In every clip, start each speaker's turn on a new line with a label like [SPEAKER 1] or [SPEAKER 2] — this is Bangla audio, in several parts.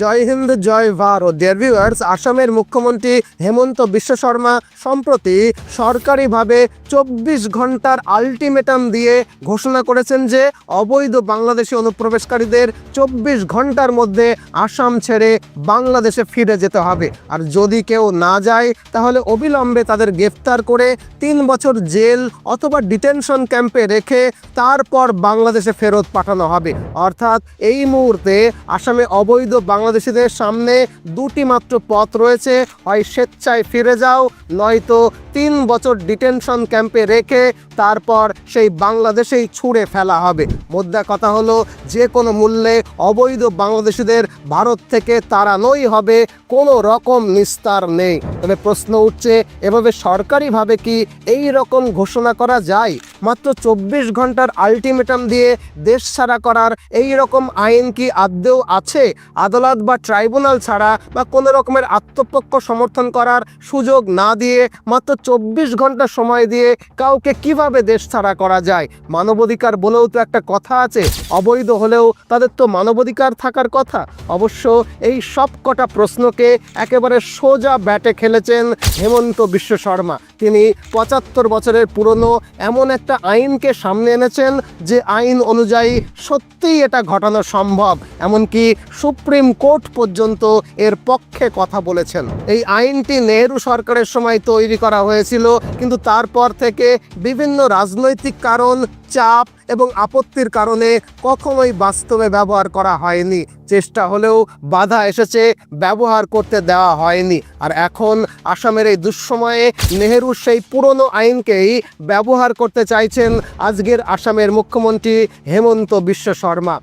[SPEAKER 1] জয় হিন্দ, জয় ভারত। ডিয়ার ভিউয়ার্স, আসামের মুখ্যমন্ত্রী হেমন্ত বিশ্ব শর্মা সম্প্রতি সরকারিভাবে 24 ঘন্টার আলটিমেটাম দিয়ে ঘোষণা করেছেন যে অবৈধ বাংলাদেশি অনুপ্রবেশকারীদের 24 ঘন্টার মধ্যে আসাম ছেড়ে বাংলাদেশে ফিরে যেতে হবে। আর যদি কেউ না যায় তাহলে অবিলম্বে তাদের গ্রেফতার করে 3 বছর জেল অথবা ডিটেনশন ক্যাম্পে রেখে তারপর বাংলাদেশে ফেরত পাঠানো হবে। অর্থাৎ এই মুহূর্তে আসামে অবৈধ বাংলাদেশিদের সামনে দুটি মাত্র পথ রয়েছে, হয় স্বেচ্ছায় ফিরে যাও, নয়তো 3 বছর ডিটেনশন ক্যাম্পে রেখে তারপর সেই বাংলাদেশেই ছুঁড়ে ফেলা হবে। মোদ্দা কথা হলো, যে কোনো মূল্যে অবৈধ বাংলাদেশিদের ভারত থেকে তাড়ানোই হবে, কোনো রকম নিস্তার নেই। তবে প্রশ্ন উঠছে, এভাবে সরকারিভাবে কি এই রকম ঘোষণা করা যায়? মাত্র 24 ঘন্টার আলটিমেটাম দিয়ে দেশ ছাড়া করার এই রকম আইন কি আদৌ আছে? আদালত বা ট্রাইব্যুনাল ছাড়া বা কোনো রকমের আত্মপক্ষ সমর্থন করার সুযোগ না দিয়ে মাত্র 24 ঘন্টা সময় দিয়ে কাউকে কিভাবে দেশ ছাড়া করা যায়? মানবাধিকার বলেও তো একটা কথা আছে, অবৈধ হলেও তাদের তো মানবাধিকার থাকার কথা। অবশ্য এই সব কটা প্রশ্নকে একেবারে সোজা ব্যাটে খেলেছেন হেমন্ত বিশ্ব শর্মা। তিনি 75 বছরের পুরনো এমন একটা আইনকে সামনে এনেছেন যে আইন অনুযায়ী সত্যিই এটা ঘটানো সম্ভব। এমনকি সুপ্রিম কোর্ট পর্যন্ত এর পক্ষে কথা বলেছেন। এই আইনটি নেহেরু সরকারের সময় তৈরি করা হয়েছিল, কিন্তু তারপর থেকে বিভিন্ন রাজনৈতিক কারণ, চাপ এবং আপত্তির কারণে কখনোই বাস্তবে ব্যবহার করা হয়নি। চেষ্টা হলেও বাধা এসেছে, ব্যবহার করতে দেওয়া হয়নি। আর এখন আসামের এই দুঃসময়ে নেহেরুর সেই পুরনো আইনকেই ব্যবহার করতে চাইছেন আজকের আসামের মুখ্যমন্ত্রী হেমন্ত বিশ্ব শর্মা।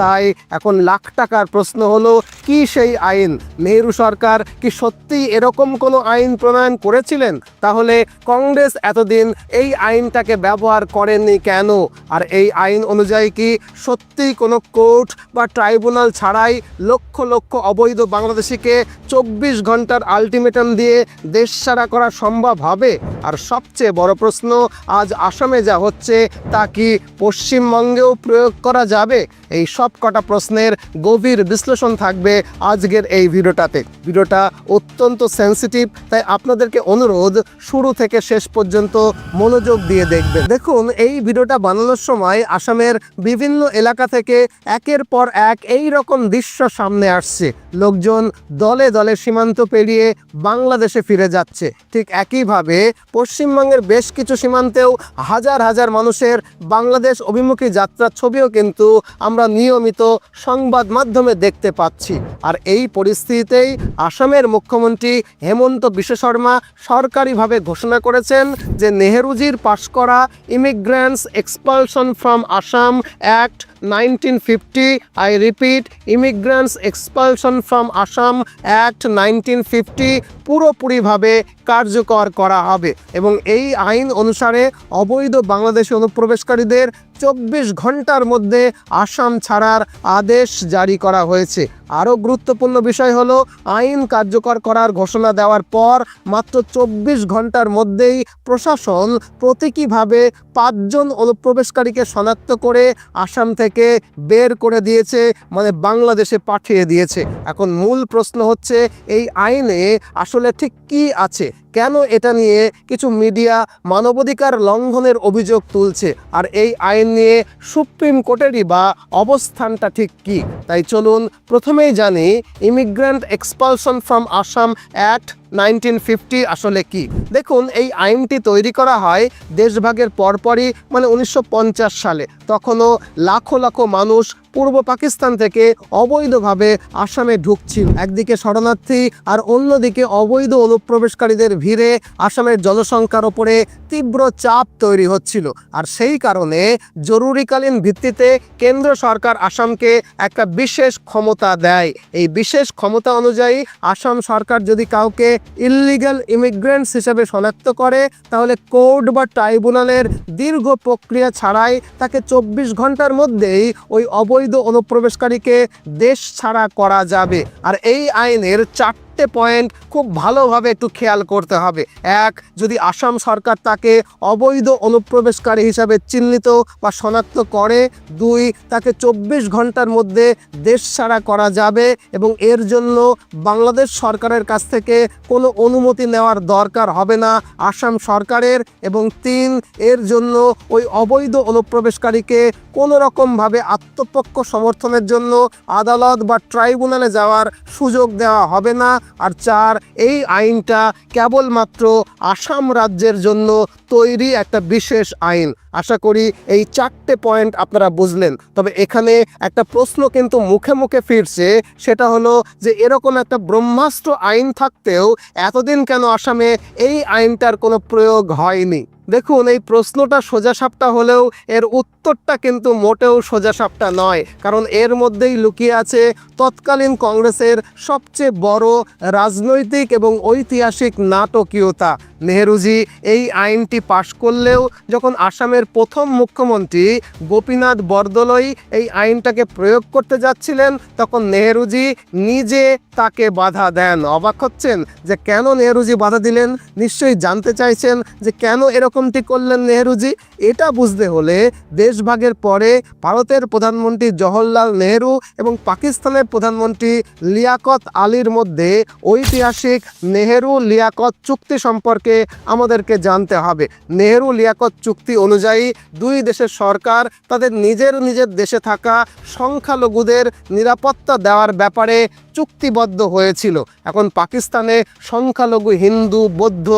[SPEAKER 1] তাই এখন লাখ টাকার প্রশ্ন হলো, কি সেই আইন? নেহেরু সরকার কি সত্যিই এরকম কোনো আইন প্রণয়ন করেছিলেন? তাহলে কংগ্রেস এতদিন এই আইনটাকে ব্যবহার করেননি কেন? আর এই আইন অনুযায়ী কি সত্যিই কোনো কোর্ট বা ট্রাইব্যুনাল ছাড়াই লক্ষ লক্ষ অবৈধ বাংলাদেশিকে 24 ঘন্টার আলটিমেটাম দিয়ে দেশ ছাড়া করা সম্ভব হবে? আর সবচেয়ে বড় প্রশ্ন, আজ আসামে যা হচ্ছে তা কি পশ্চিমবঙ্গেও প্রয়োগ করা যাবে? এই সব কটা প্রশ্নের গভীর বিশ্লেষণ থাকবে আজকের এই ভিডিওটাতে। ভিডিওটা অত্যন্ত সেন্সিটিভ, তাই আপনাদেরকে অনুরোধ শুরু থেকে শেষ পর্যন্ত মনোযোগ দিয়ে দেখবেন। দেখুন, এই ভিডিওটা বানানোর সময় আসামের বিভিন্ন এলাকা থেকে একের পর এক এই রকম দৃশ্য সামনে আসছে। লোকজন দলে দলে সীমান্ত পেরিয়ে বাংলাদেশে ফিরে যাচ্ছে। ঠিক একইভাবে পশ্চিমবঙ্গের বেশ কিছু সীমান্তেও হাজার হাজার মানুষের বাংলাদেশ অভিমুখী যাত্রার ছবিও কিন্তু আমরা নিয়মিত সংবাদ মাধ্যমে দেখতে পাচ্ছি। আর এই পরিস্থিতিতেই আসামের মুখ্যমন্ত্রী হেমন্ত বিশ্ব শর্মা সরকারিভাবে ঘোষণা করেছেন যে নেহেরুজির পাশ করা immigrants expulsion from Assam act 1950, I repeat, Immigrants Expulsion from Assam Act 1950 পুরোপুরিভাবে কার্যকর করা হবে। এবং এই আইন অনুসারে অবৈধ বাংলাদেশি অনুপ্রবেশকারীদের 24 ঘন্টার মধ্যে আসাম ছাড়ার আদেশ জারি করা হয়েছে। আরও গুরুত্বপূর্ণ বিষয় হলো, আইন কার্যকর করার ঘোষণা দেওয়ার পর মাত্র 24 ঘন্টার মধ্যেই প্রশাসন প্রতীকীভাবে 5 জন অনুপ্রবেশকারীকে শনাক্ত করে আসাম থেকে বের করে দিয়েছে, মানে বাংলাদেশে পাঠিয়ে দিয়েছে। এখন মূল প্রশ্ন হচ্ছে, এই আইনে আসলে ঠিক কী আছে? কেন এটা নিয়ে কিছু মিডিয়া মানবাধিকার লঙ্ঘনের অভিযোগ তুলছে? আর এই আইন নিয়ে সুপ্রিম কোর্টেরই বা অবস্থানটা ঠিক কী? তাই চলুন প্রথমেই জানি, immigrant expulsion from Assam act 1950 আসলে কি। দেখুন, এই আইনটি তৈরি করা হয় দেশভাগের পরপরই, মানে 1950 সালে। তখনও লাখো লাখো মানুষ পূর্ব পাকিস্তান থেকে অবৈধভাবে আসামে ঢুকছিল। একদিকে শরণার্থী আর অন্যদিকে অবৈধ অনুপ্রবেশকারীদের ভিড়ে আসামের জনসংখ্যার ওপরে তীব্র চাপ তৈরি হচ্ছিল। আর সেই কারণে জরুরিকালীন ভিত্তিতে কেন্দ্র সরকার আসামকে একটা বিশেষ ক্ষমতা দেয়। এই বিশেষ ক্ষমতা অনুযায়ী আসাম সরকার যদি কাউকে ইললিগ্যাল ইমিগ্রেন্টস হিসেবে শনাক্ত করে, তাহলে কোর্ট বা ট্রাইব্যুনালের দীর্ঘ প্রক্রিয়া ছাড়াই তাকে 24 ঘন্টার মধ্যেই ওই অবৈধ অনুপ্রবেশকারীকে দেশ ছাড়া করা যাবে। আর এই আইনের 4 চারটে পয়েন্ট খুব ভালোভাবে একটু খেয়াল করতে হবে। এক, যদি আসাম সরকার তাকে অবৈধ অনুপ্রবেশকারী হিসাবে চিহ্নিত বা শনাক্ত করে। দুই, তাকে 24 ঘন্টার মধ্যে দেশ ছাড়া করা যাবে এবং এর জন্য বাংলাদেশ সরকারের কাছ থেকে কোনো অনুমতি নেওয়ার দরকার হবে না আসাম সরকারের। এবং তিন, এর জন্য ওই অবৈধ অনুপ্রবেশকারীকে কোনো রকমভাবে আত্মপক্ষ সমর্থনের জন্য আদালত বা ট্রাইব্যুনালে যাওয়ার সুযোগ দেওয়া হবে না। আর চার, এই আইনটা কেবলমাত্র আসাম রাজ্যের জন্য তৈরি একটা বিশেষ আইন। আশা করি এই চারটে পয়েন্ট আপনারা বুঝলেন। তবে এখানে একটা প্রশ্ন কিন্তু মুখে মুখে ফিরছে, সেটা হলো যে এরকম একটা ব্রহ্মাস্ত্র আইন থাকতেও এতদিন কেন আসামে এই আইনটার কোনো প্রয়োগ হয়নি। দেখুন, এই প্রশ্নটা সোজাসাপটা হলেও এর উত্তরটা কিন্তু মোটেও সোজাসাপটা নয়, কারণ এর মধ্যেই লুকিয়ে আছে তৎকালীন কংগ্রেসের সবচেয়ে বড় রাজনৈতিক এবং ঐতিহাসিক নাটকীয়তা। নেহেরুজি এই আইনটি পাশ করলেও যখন আসামের প্রথম মুখ্যমন্ত্রী গোপীনাথ বরদলৈ এই আইনটাকে প্রয়োগ করতে যাচ্ছিলেন, তখন নেহেরুজি নিজে তাকে বাধা দেন। অবাক হচ্ছেন যে কেন নেহেরুজি বাধা দিলেন? নিশ্চয়ই জানতে চাইছেন যে কেন এরকমটি করলেন নেহেরুজি। এটা বুঝতে হলে দেশভাগের পরে ভারতের প্রধানমন্ত্রী জওহরলাল নেহেরু এবং পাকিস্তানের প্রধানমন্ত্রী লিয়াকত আলীর মধ্যে ঐতিহাসিক নেহেরু লিয়াকত চুক্তি সম্পর্কে আমাদেরকে জানতে হবে। নেহেরু লিয়াকত চুক্তি অনুযায়ী দুই দেশের সরকার তাদের নিজের দেশে থাকা সংখ্যালঘুদের নিরাপত্তা দেওয়ার ব্যাপারে চুক্তিবদ্ধ হয়েছিল। এখন পাকিস্তানে সংখ্যালঘু হিন্দু, বৌদ্ধ,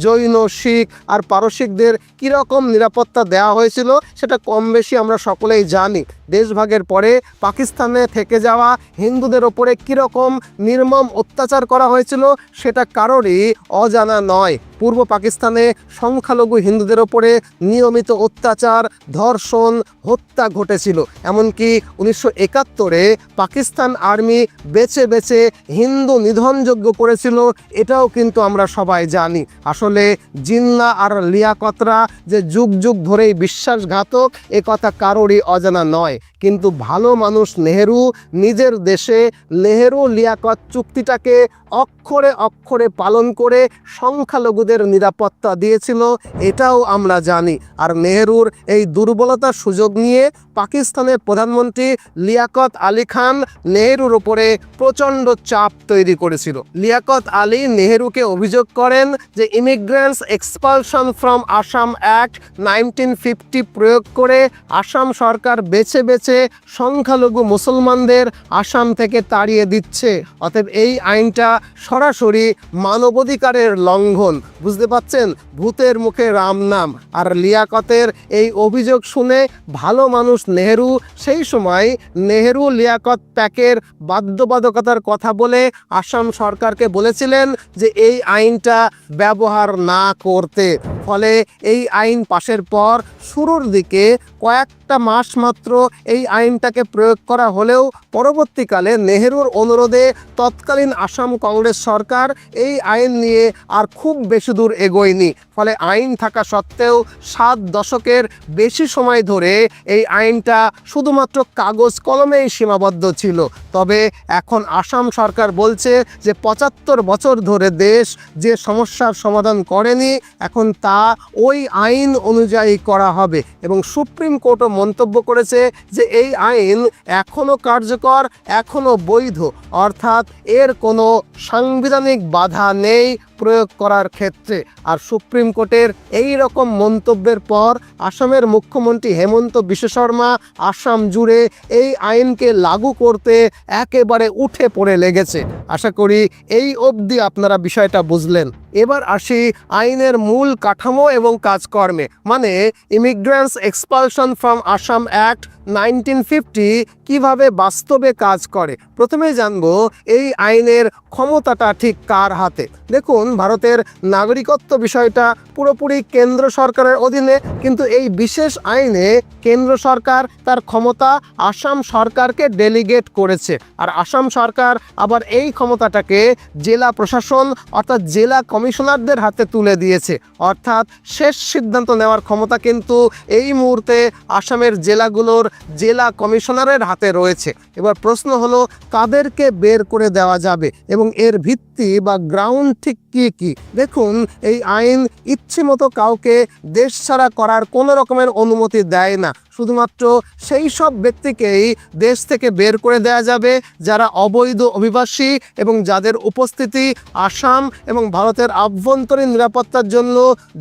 [SPEAKER 1] জৈন, শিখ আর পারসিকদের কীরকম নিরাপত্তা দেওয়া হয়েছিল সেটা কম বেশি আমরা সকলেই জানি। দেশভাগের পরে পাকিস্তানে থেকে যাওয়া হিন্দুদের ওপরে কীরকম নির্মম অত্যাচার করা হয়েছিল সেটা কারোরই অজানা নয়। পূর্ব পাকিস্তানে সংখ্যালঘু হিন্দুদের ওপরে নিয়মিত অত্যাচার, ধর্ষণ, হত্যা ঘটেছিল। এমনকি 1971-এ পাকিস্তান আর্মি বেছে বেছে হিন্দু নিধনযজ্ঞ করেছিল, এটাও কিন্তু আমরা সবাই জানি। আসলে জিন্না আর লিয়াকতরা যে যুগ যুগ ধরেই বিশ্বাসঘাতক, এ কথা কারোরই অজানা নয়। কিন্তু ভালো মানুষ নেহেরু নিজের দেশে নেহেরু লিয়াকত চুক্তিটাকে অক্ষরে অক্ষরে পালন করে সংখ্যালঘুদের নিরাপত্তা দিয়েছিল, এটাও আমরা জানি। আর নেহেরুর এই দুর্বলতার সুযোগ নিয়ে পাকিস্তানের প্রধানমন্ত্রী লিয়াকত আলী খান নেহেরুর উপরে প্রচণ্ড চাপ তৈরি করেছিল। লিয়াকত আলী নেহেরুকে অভিযোগ করেন যে immigrants expulsion from Assam act 1950 প্রয়োগ করে আসাম সরকার বেছে বেছে সংখ্যালঘু মুসলমানদের আসাম থেকে তাড়িয়ে দিচ্ছে। অতএব এই আইনটা সরাসরি মানবাধিকারের লঙ্ঘন। বুঝতে পাচ্ছেন, ভূতের মুখে রাম নাম। আর লিয়াকতের এই অভিযোগ শুনে ভালো মানুষ নেহেরু সেই সময় নেহেরু লিয়াকত প্যাকের বাধ্যবাধকতার কথা বলে আসাম সরকারকে বলেছিলেন যে এই আইনটা ব্যবহার না করতে। ফলে এই আইন পাশের পর শুরুর দিকে কয়েকটা মাস মাত্র এই আইনটাকে প্রয়োগ করা হলেও পরবর্তীকালে নেহেরুর অনুরোধে তৎকালীন আসাম কংগ্রেস সরকার এই আইন নিয়ে আর খুব বেশি দূর এগোয়নি। ফলে আইন থাকা সত্ত্বেও 7 দশকের বেশি সময় ধরে এই আইনটা শুধুমাত্র কাগজ কলমেই সীমাবদ্ধ ছিল। তবে এখন আসাম সরকার বলছে যে 75 বছর ধরে দেশ যে সমস্যার সমাধান করেনি, এখন তা ওই আইন অনুযায়ী করা হবে। এবং সুপ্রিম কোর্টও মন্তব্য করেছে যে এই আইন এখনও কার্যকর, এখনও বৈধ, অর্থাৎ এর কোনো সাংবিধানিক বাধা নেই প্রয়োগ করার ক্ষেত্রে। আর সুপ্রিম কোর্টের এই রকম মন্তব্যের পর আসামের মুখ্যমন্ত্রী হেমন্ত বিশ্ব শর্মা আসাম জুড়ে এই আইনকে লাগু করতে একেবারে উঠে পড়ে লেগেছে। আশা করি এই অবধি আপনারা বিষয়টা বুঝলেন। এবার আসি আইনের মূল কাঠামো এবং কাজকর্মে, মানে immigrants expulsion from Assam act 1950 কিভাবে বাস্তবে কাজ করে। প্রথমেই জানবো এই আইনের ক্ষমতাটা ঠিক কার হাতে। দেখুন, ভারতের নাগরিকত্ব বিষয়টা পুরোপুরি কেন্দ্র সরকারের অধীনে, কিন্তু এই বিশেষ আইনে কেন্দ্র সরকার তার ক্ষমতা আসাম সরকারকে ডেলিগেট করেছে। আর আসাম সরকার আবার এই ক্ষমতাটাকে জেলা প্রশাসন অর্থাৎ জেলা কমিশনারদের হাতে তুলে দিয়েছে। অর্থাৎ শেষ সিদ্ধান্ত নেওয়ার ক্ষমতা কিন্তু এই মুহূর্তে আসামের জেলাগুলোর জেলা কমিশনারের হাতে রয়েছে। এবার প্রশ্ন হলো কাদেরকে বের করে দেওয়া যাবে এবং এর ভিত্তি বা গ্রাউন্ড ঠিক কী কী। দেখুন, এই আইন ইচ্ছে মতো কাউকে দেশ ছাড়া করার কোনো রকমের অনুমতি দেয় না। শুধুমাত্র সেই সব ব্যক্তিকেই দেশ থেকে বের করে দেওয়া যাবে যারা অবৈধ অভিবাসী এবং যাদের উপস্থিতি আসাম এবং ভারতের আভ্যন্তরীণ নিরাপত্তার জন্য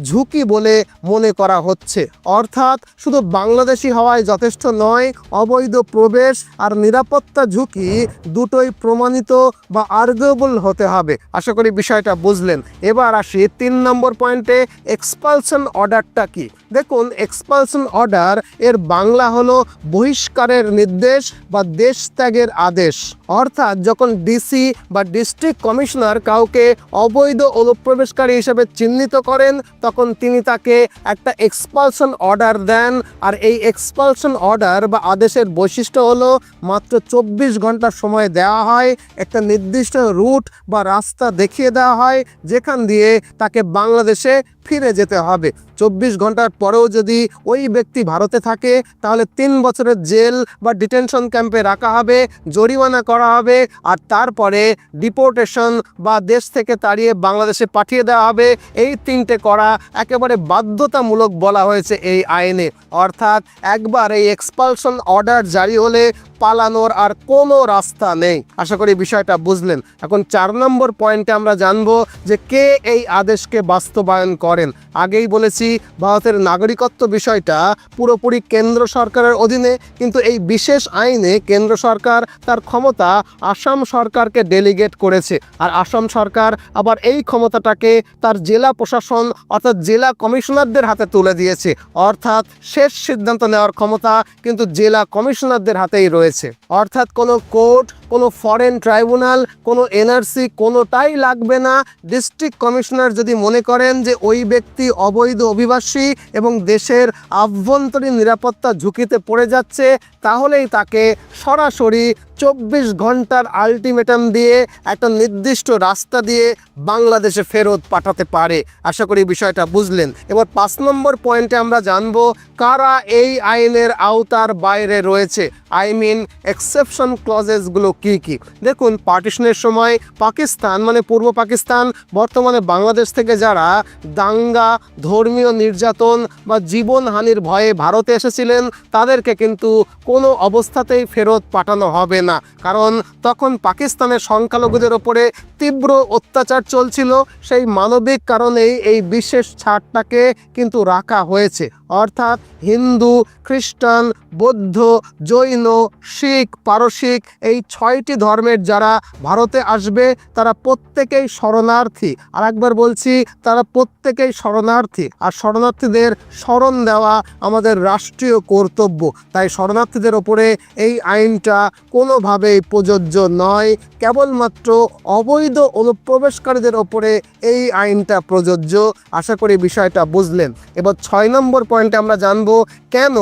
[SPEAKER 1] ঝুঁকি বলে মনে করা হচ্ছে। অর্থাৎ শুধু বাংলাদেশি হওয়ায় যথেষ্ট নয়, অবৈধ প্রবেশ আর নিরাপত্তা ঝুঁকি দুটোই প্রমাণিত বা আর্গুয়েবল হতে হবে। আশা করি বিষয়টা বুঝলেন। এবার আসি 3 নম্বর পয়েন্টে, এক্সপালশন অর্ডারটা কি। দেখুন, এক্সপালশন অর্ডার এর বাংলা হলো বহিষ্কারের নির্দেশ বা দেশ ত্যাগের আদেশ। অর্থাৎ যখন ডিসি বা ডিস্ট্রিক্ট কমিশনার কাউকে অবৈধ অনুপ্রবেশকারী হিসেবে চিহ্নিত করেন, তখন তিনি তাকে একটা এক্সপালশন অর্ডার দেন। আর এই এক্সপালশন অর্ডার বা আদেশের বৈশিষ্ট্য হলো মাত্র 24 ঘন্টা সময় দেওয়া হয়, একটা নির্দিষ্ট রুট বা রাস্তা দেখিয়ে দেওয়া হয় যেখান দিয়ে তাকে বাংলাদেশে ফিরে যেতে হবে। 24 ঘন্টার পরেও যদি ওই ব্যক্তি ভারতে থাকে তাহলে 3 বছরের জেল বা ডিটেনশন ক্যাম্পে রাখা হবে, জরিমানা করা হবে, আর তারপরে ডিপোর্টেশন বা দেশ থেকে তাড়িয়ে বাংলাদেশে পাঠিয়ে দেওয়া হবে। এই 3টে করা একেবারে বাধ্যতামূলক বলা হয়েছে এই আইনে। অর্থাৎ একবার এই এক্সপালশন অর্ডার জারি হলে পালানোর আর কোনো রাস্তা নেই। আশা করি বিষয়টা বুঝলেন। এখন 4 নম্বর পয়েন্টে আমরা জানবো যে কে এই আদেশকে বাস্তবায়ন করেন। আগেই বলেছি ভারতের নাগরিকত্ব বিষয়টা পুরোপুরি কেন্দ্র সরকারের অধীনে, কিন্তু এই বিশেষ আইনে কেন্দ্র সরকার তার ক্ষমতা আসাম সরকারকে ডেলিগেট করেছে। আর আসাম সরকার আবার এই ক্ষমতাটাকে তার জেলা প্রশাসন অর্থাৎ জেলা কমিশনারদের হাতে তুলে দিয়েছে। অর্থাৎ শেষ সিদ্ধান্ত নেওয়ার ক্ষমতা কিন্তু জেলা কমিশনারদের হাতেই রয়েছে। অর্থাৎ কোনো কোর্ট, কোনো ফরেন ট্রাইব্যুনাল, কোনো এনআরসি কোনোটাই লাগবে না। ডিস্ট্রিক্ট কমিশনার যদি মনে করেন যে ওই ব্যক্তি অবৈধ অভিবাসী এবং দেশের আভ্যন্তরীণ নিরাপত্তা ঝুঁকিতে পড়ে যাচ্ছে, তাহলেই তাকে সরাসরি 24 ঘন্টার আলটিমেটাম দিয়ে একটা নির্দিষ্ট রাস্তা দিয়ে বাংলাদেশে ফেরত পাঠাতে পারে। আশা করি বিষয়টা বুঝলেন। এবার 5 নম্বর পয়েন্টে আমরা জানবো কারা এই আইনের আওতার বাইরে রয়েছে, আই মিন এক্সেপশন ক্লজেসগুলো কী কী। দেখুন, পার্টিশনের সময় পাকিস্তান মানে পূর্ব পাকিস্তান, বর্তমানে বাংলাদেশ থেকে যারা দাঙ্গা, ধর্মীয় নির্যাতন বা জীবনহানির ভয়ে ভারতে এসেছিলেন তাদেরকে কিন্তু কোনো অবস্থাতেই ফেরত পাঠানো হবে না। কারণ তখন পাকিস্তানের সংখ্যালঘুদের ওপরে তীব্র অত্যাচার চলছিল। সেই মানবিক কারণেই এই বিশেষ ছাড়টাকে কিন্তু রাখা হয়েছে। অর্থাৎ হিন্দু, খ্রিস্টান, বৌদ্ধ, জৈন, শিখ, পারসিক এই 6টি ধর্মের যারা ভারতে আসবে তারা প্রত্যেকেই শরণার্থী। আর একবার বলছি, তারা প্রত্যেকেই শরণার্থী। আর শরণার্থীদের শরণ দেওয়া আমাদের রাষ্ট্রীয় কর্তব্য। তাই শরণার্থীদের ওপরে এই আইনটা কোনোভাবেই প্রযোজ্য নয়। কেবলমাত্র অবৈধ অনুপ্রবেশকারীদের ওপরে এই আইনটা প্রযোজ্য। আশা করি বিষয়টা বুঝলেন। এবার 6 নম্বর পয়েন্টে আমরা জানবো কেন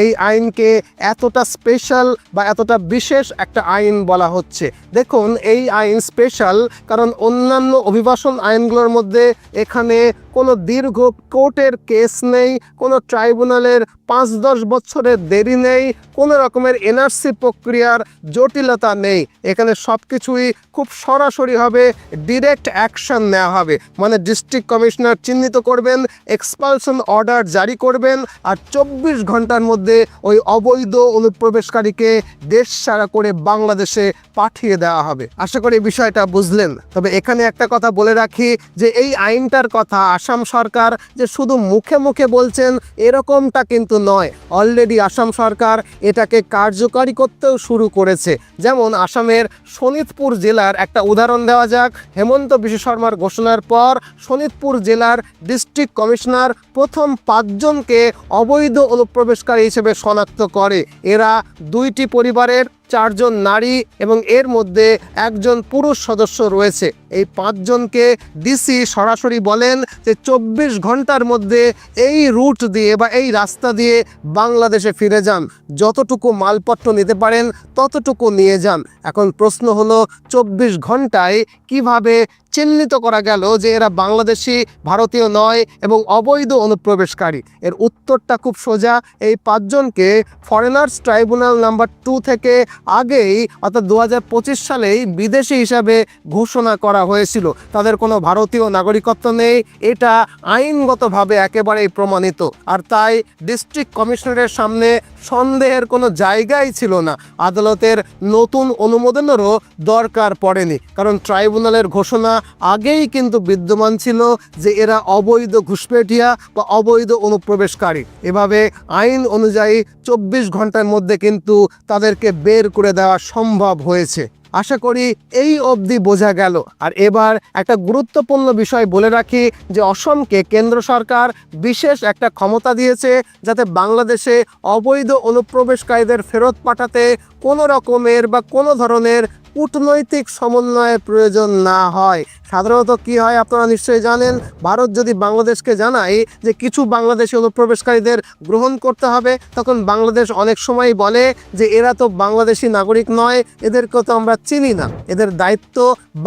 [SPEAKER 1] এই আইনকে এতটা স্পেশাল বা এতটা বিশেষ একটা আইন বলা হচ্ছে। দেখুন, এই আইন স্পেশাল কারণ অন্যান্য অভিবাসন আইনগুলোর মধ্যে এখানে কোনো দীর্ঘ কোর্টের কেস নেই, কোনো ট্রাইব্যুনালের 5-10 বছরের দেরি নেই, কোনো রকমের এনআরসি প্রক্রিয়ার জটিলতা নেই। এখানে সব কিছুই খুব সরাসরি হবে, ডিরেক্ট অ্যাকশন নেওয়া হবে। মানে ডিস্ট্রিক্ট কমিশনার চিহ্নিত করবেন, এক্সপালশন অর্ডার জারি করবেন, আর 24 ঘন্টার মধ্যে ওই অবৈধ অনুপ্রবেশকারীকে দেশ ছাড়া করে বাংলাদেশে পাঠিয়ে দেওয়া হবে। আশা করি বিষয়টা বুঝলেন। তবে এখানে একটা কথা বলে রাখি যে এই আইনটার কথা আসাম সরকার যে শুধু মুখে মুখে বলছেন এরকমটা কিন্তু নয়। অলরেডি আসাম সরকার এটাকে কার্যকারী করতেও শুরু করেছে। যেমন আসামের শোনিতপুর জেলার একটা উদাহরণ দেওয়া যাক। হেমন্ত বিশ্ব শর্মার ঘোষণার পর শোনিতপুর জেলার ডিস্ট্রিক্ট কমিশনার প্রথম 5 জনকে অবৈধ অনুপ্রবেশকারী হিসেবে শনাক্ত করে। এরা 2টি পরিবারের 4 জন নারী এবং এর মধ্যে 1 জন পুরুষ সদস্য রয়েছে। এই 5 জনকে ডিসি সরাসরি বলেন যে 24 ঘন্টার মধ্যে এই রুট দিয়ে বা এই রাস্তা দিয়ে বাংলাদেশে ফিরে যান, যতটুকু মালপত্র নিতে পারেন ততটুকু নিয়ে যান। এখন প্রশ্ন হলো 24 ঘন্টায় কিভাবে চিহ্নিত করা গেল যে এরা বাংলাদেশি, ভারতীয় নয় এবং অবৈধ অনুপ্রবেশকারী? এর উত্তরটা খুব সোজা। এই পাঁচজনকে ফরেনার্স ট্রাইব্যুনাল নাম্বার 2 থেকে আগেই অর্থাৎ 2025 সালেই বিদেশি হিসাবে ঘোষণা করা হয়েছিল। তাদের কোনো ভারতীয় নাগরিকত্ব নেই, এটা আইনগতভাবে একেবারেই প্রমাণিত। আর তাই ডিস্ট্রিক্ট কমিশনারের সামনে সন্দেহের কোনো জায়গাই ছিল না। আদালতের নতুন অনুমোদনেরও দরকার পড়েনি, কারণ ট্রাইব্যুনালের ঘোষণা আগেই কিন্তু বিদ্যমান ছিল যে এরা অবৈধ ঘুষপেঠিয়া বা অবৈধ অনুপ্রবেশকারী। এভাবে আইন অনুযায়ী 24 ঘন্টার মধ্যে কিন্তু তাদেরকে বের করে দেওয়া সম্ভব হয়েছে। আশা করি এই অবধি বোঝা গেল। আর এবার একটা গুরুত্বপূর্ণ বিষয় বলে রাখি যে অসমকে কেন্দ্র সরকার বিশেষ একটা ক্ষমতা দিয়েছে যাতে বাংলাদেশে অবৈধ অনুপ্রবেশকারীদের ফেরত পাঠাতে কোনো রকমের বা কোনো ধরনের কূটনৈতিক সমন্বয়ের প্রয়োজন না হয়। সাধারণত কি হয় আপনারা নিশ্চয়ই জানেন, ভারত যদি বাংলাদেশকে জানায় যে কিছু বাংলাদেশি অনুপ্রবেশকারীদের গ্রহণ করতে হবে, তখন বাংলাদেশ অনেক সময় বলে যে এরা তো বাংলাদেশি নাগরিক নয়, এদেরকে তো আমরা চিনি না, এদের দায়িত্ব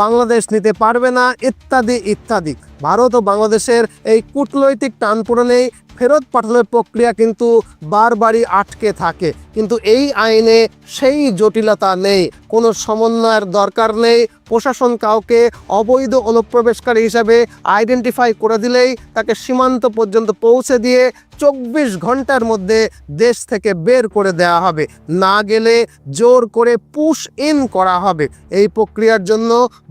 [SPEAKER 1] বাংলাদেশ নিতে পারবে না, ইত্যাদি ইত্যাদি। ভারত ও বাংলাদেশের এই কূটনৈতিক টানপোড়েনেই ফেরত পাঠানোর প্রক্রিয়া কিন্তু বারবারই আটকে থাকে। কিন্তু এই আইনে সেই জটিলতা নেই, কোনো সমন্বয়ের দরকার নেই। প্রশাসন কাউকে অবৈধ অনুপ্রবেশকারী হিসাবে আইডেন্টিফাই করে দিলেই তাকে সীমান্ত পর্যন্ত পৌঁছে দিয়ে 24 ঘন্টার মধ্যে দেশ থেকে বের করে দেওয়া হবে, না গেলে জোর করে পুশ ইন করা হবে। এই প্রক্রিয়ার জন্য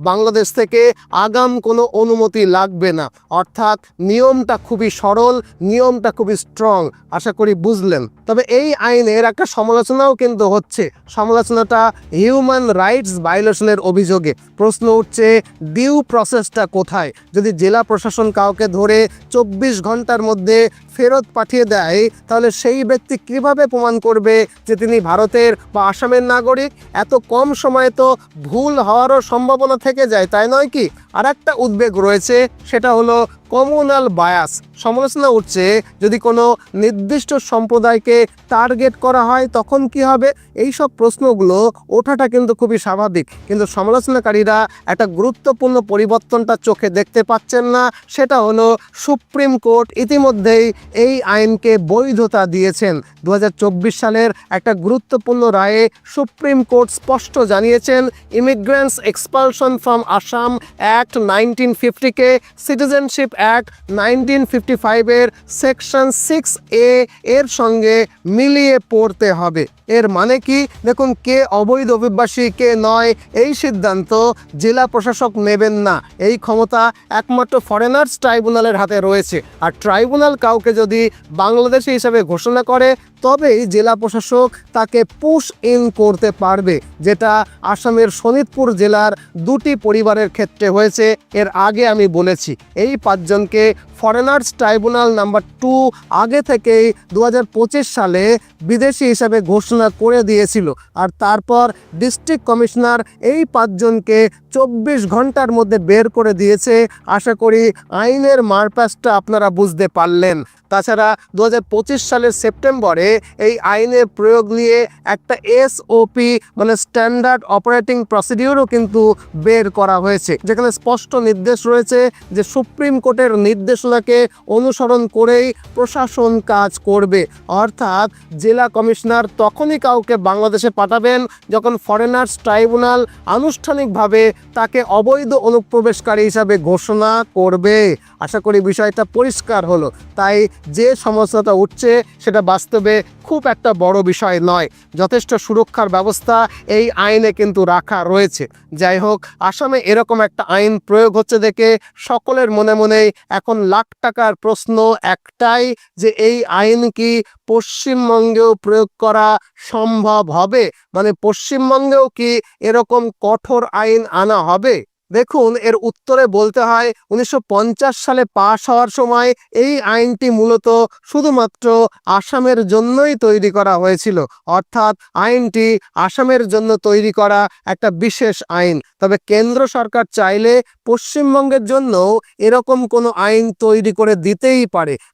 [SPEAKER 1] বাংলাদেশ থেকে আগাম কোনো অনুমতি লাগবে না। অর্থাৎ নিয়মটা খুবই সরল, নিয়মটা খুবই স্ট্রং। আশা করি বুঝলেন। তবে এই আইনের একটা সমালোচনাও কিন্তু হচ্ছে। সমালোচনাটা হিউম্যান রাইটস ভায়োলেশনের অভিযোগে। প্রশ্ন উঠছে ডিউ প্রসেসটা কোথায়? যদি জেলা প্রশাসন কাউকে ধরে 24 ঘন্টার মধ্যে ফেরত পাঠিয়ে দেয়, তাহলে সেই ব্যক্তি কিভাবে প্রমাণ করবে যে তিনি ভারতের বা আসামের নাগরিক? এত কম সময়ে তো ভুল হওয়ারও সম্ভাবনা থেকে যায়, তাই নয় কি? আর একটা উদ্বেগ রয়েছে, সেটা হলো কমিউনাল বায়াস। সমালোচনা উঠছে যদি কোনো নির্দিষ্ট সম্প্রদায়কে টার্গেট করা হয় তখন কি হবে? এই সব প্রশ্নগুলো ওঠাটা কিন্তু খুবই স্বাভাবিক। কিন্তু সমালোচনাকারীরা একটা গুরুত্বপূর্ণ পরিবর্তনটা চোখে দেখতে পাচ্ছেন না। সেটা হলো সুপ্রিম কোর্ট ইতিমধ্যেই এই আইনকে বৈধতা দিয়েছেন। 2024 সালের একটা গুরুত্বপূর্ণ রায়ে সুপ্রিম কোর্ট স্পষ্ট জানিয়েছেন immigrants expulsion from Assam act 1950-কে সিটিজেনশিপ অ্যাক্ট 1955-এর সেকশন 6A এর সঙ্গে মিলিয়ে পড়তে হবে। এর মানে কি? দেখুন, কে অবৈধ অভিবাসী কে নয় এই সিদ্ধান্ত জেলা প্রশাসক নেবেন না। এই ক্ষমতা একমাত্র ফরেনার্স ট্রাইব্যুনালের হাতে রয়েছে। আর ট্রাইব্যুনাল কাউকে যদি বাংলাদেশি হিসাবে ঘোষণা করে তবেই জেলা প্রশাসক তাকে পুশ ইন করতে পারবে, যেটা আসামের শোনিতপুর জেলার 2টি পরিবারের ক্ষেত্রে হয়েছে। এর আগে আমি বলেছি এই 5 জনকে ফরেনার্স ট্রাইব্যুনাল নাম্বার 2 আগে থেকেই 2025 সালে বিদেশি হিসাবে ঘোষণা করে দিয়েছিল। আর তারপর ডিস্ট্রিক্ট কমিশনার এই 5 জনকে 24 ঘন্টার মধ্যে বের করে দিয়েছে। আশা করি আইনের মারপ্যাচটা আপনারা বুঝতে পারলেন। তাছাড়া 2025 সালের সেপ্টেম্বরে এই আইনের প্রয়োগ নিয়ে একটা SOP মানে স্ট্যান্ডার্ড অপারেটিং প্রসিডিউরও কিন্তু বের করা হয়েছে, যেখানে স্পষ্ট নির্দেশ রয়েছে যে সুপ্রিম কোর্টের নির্দেশনাকে অনুসরণ করেই প্রশাসন কাজ করবে। অর্থাৎ জেলা কমিশনার তখনই কাউকে বাংলাদেশে পাঠাবেন যখন ফরেনার্স ট্রাইব্যুনাল আনুষ্ঠানিকভাবে তাকে অবৈধ অনুপ্রবেশকারী হিসাবে ঘোষণা করবে। আশা করি বিষয়টা পরিষ্কার হলো। তাই যে সমস্যাটা উঠছে সেটা বাস্তবে খুব একটা বড় বিষয় নয়। যথেষ্ট সুরক্ষার ব্যবস্থা এই আইনে কিন্তু রাখা রয়েছে। যাই হোক, আসামে এরকম একটা আইন প্রয়োগ হচ্ছে দেখে সকলের মনে মনেই এখন লাখ টাকার প্রশ্ন একটাই, যে এই আইন কি পশ্চিমবঙ্গেও প্রয়োগ করা সম্ভব হবে? মানে পশ্চিমবঙ্গেও কি এরকম কঠোর আইন আনা হবে? দেখুন, এর উত্তরে বলতে হয় 1950 সালে পাশ হওয়ার সময় এই আইনটি মূলত শুধুমাত্র আসামের জন্যই তৈরি করা হয়েছিল। অর্থাৎ আইনটি আসামের জন্য তৈরি করা একটা বিশেষ আইন। তবে কেন্দ্র সরকার চাইলে পশ্চিমবঙ্গের জন্য এরকম কোনো আইন তৈরি করে দিতেই পারে।